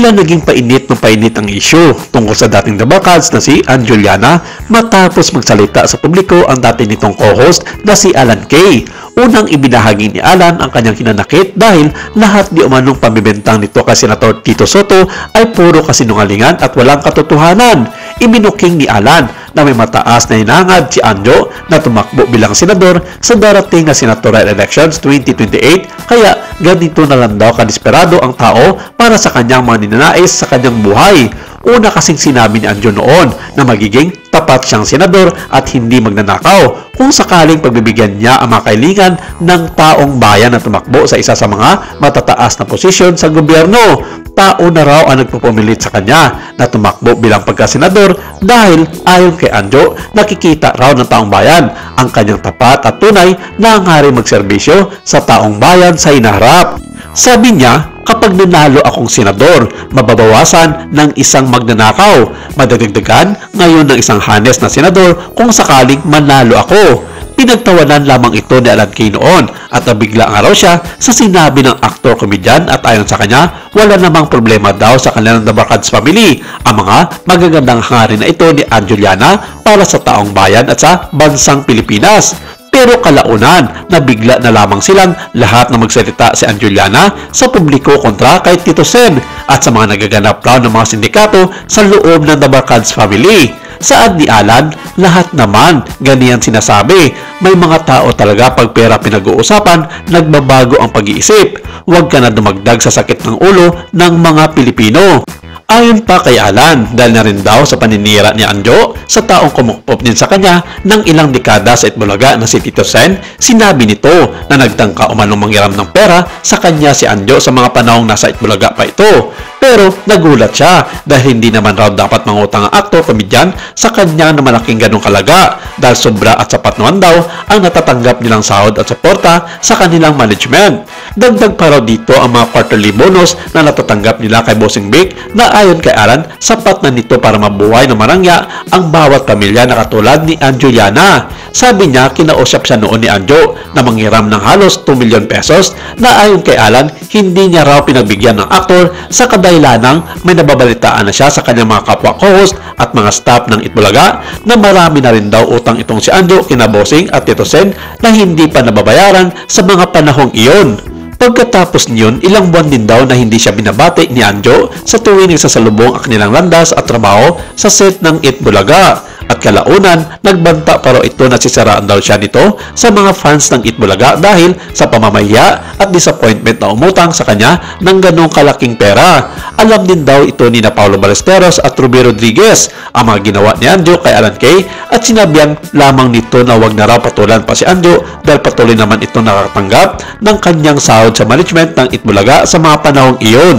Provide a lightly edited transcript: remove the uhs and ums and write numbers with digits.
Tila naging painit ng painit ang issue tungkol sa dating Dabarkads na si Ann Juliana matapos magsalita sa publiko ang dati nitong co-host na si Alan Kay. Unang ibinahagi ni Alan ang kanyang hinanakit dahil lahat di umanong pambibentang nito kay Senator Tito Sotto ay puro kasinungalingan at walang katotohanan. Ibinuking ni Alan na may mataas na hinangad si Anjo na tumakbo bilang senador sa darating na senatorial elections 2028 kaya ganito na lang daw kadesperado ang tao para sa kanyang mga ninanais sa kanyang buhay. Una kasing sinabi ni Anjo noon na magiging tapat siyang senador at hindi magnanakaw kung sakaling pagbibigyan niya ang mga kailangan ng taong bayan na tumakbo sa isa sa mga matataas na posisyon sa gobyerno. Tao na raw ang nagpupumilit sa kanya na tumakbo bilang pagkasenador dahil ayon kay Anjo, nakikita raw ng taong bayan ang kanyang tapat at tunay na hangaring magserbisyo sa taong bayan sa hinaharap. Sabi niya, kapag nanalo akong senador, mababawasan ng isang magnanakaw, madadagdagan ngayon ng isang hanes na senador kung sakaling manalo ako. Pinagtawanan lamang ito ni Alan Kay noon at nabigla nga raw siya sa sinabi ng aktor-komedyan at ayon sa kanya, wala namang problema daw sa kanilang Dabarkads family ang mga magagandang hangarin na ito ni Ann Juliana para sa taong bayan at sa bansang Pilipinas. Pero kalaunan, nabigla na lamang silang lahat na magsalita si Ann Juliana sa publiko kontra kay Tito Sen at sa mga nagaganap raw ng mga sindikato sa loob ng Dabarkads family. Saad ni Alan, lahat naman ganyan sinasabi. May mga tao talaga pag pera pinag-uusapan, nagbabago ang pag-iisip. Huwag ka na dumagdag sa sakit ng ulo ng mga Pilipino. Ayon pa kay Alan, dahil na rin daw sa paninira ni Anjo sa taong kumukpop din sa kanya ng ilang dekada sa Itbulaga na si Tito Sen, sinabi nito na nagtangka umanong manghiram ng pera sa kanya si Anjo sa mga panahong nasa Itbulaga pa ito. Pero nagulat siya dahil hindi naman raw dapat mangutang ang aktor-komedyan sa kanya na malaking ganong kalaga dahil sobra at sapat naman daw ang natatanggap nilang sahod at suporta sa kanilang management. Dagdag pa raw dito ang mga quarterly bonus na natatanggap nila kay Bossing Vic na ayon kay Alan, sapat na nito para mabuhay na marangya ang bawat pamilya na katulad ni Ann Juliana. Sabi niya, kinausap siya noon ni Anjo na manghiram ng halos 2 milyon pesos na ayon kay Alan, hindi niya raw pinagbigyan ng aktor sa kadahilanang may nababalitaan na siya sa kanyang mga kapwa co-host at mga staff ng Itbulaga na marami na rin daw utang itong si Anjo, kina Bossing at Tito Sen na hindi pa nababayaran sa mga panahong iyon. Pagkatapos niyon, ilang buwan din daw na hindi siya binabati ni Anjo sa tuwing nagsasalubong ang kanilang landas at trabaho sa set ng Itbulaga. At kalaunan, nagbanta pa raw ito na sisiraan daw siya nito sa mga fans ng Itbulaga dahil sa pamamahiya at disappointment na umutang sa kanya ng ganong kalaking pera. Alam din daw ito ni na Paulo Ballesteros at Ruby Rodriguez ang mga ginawa ni Anjo kay Alan Kay at sinabihan lamang nito na wag na raw patulan pa si Anjo dahil patuloy naman ito nakakatanggap ng kanyang sahod sa management ng Itbulaga sa mga panahong iyon.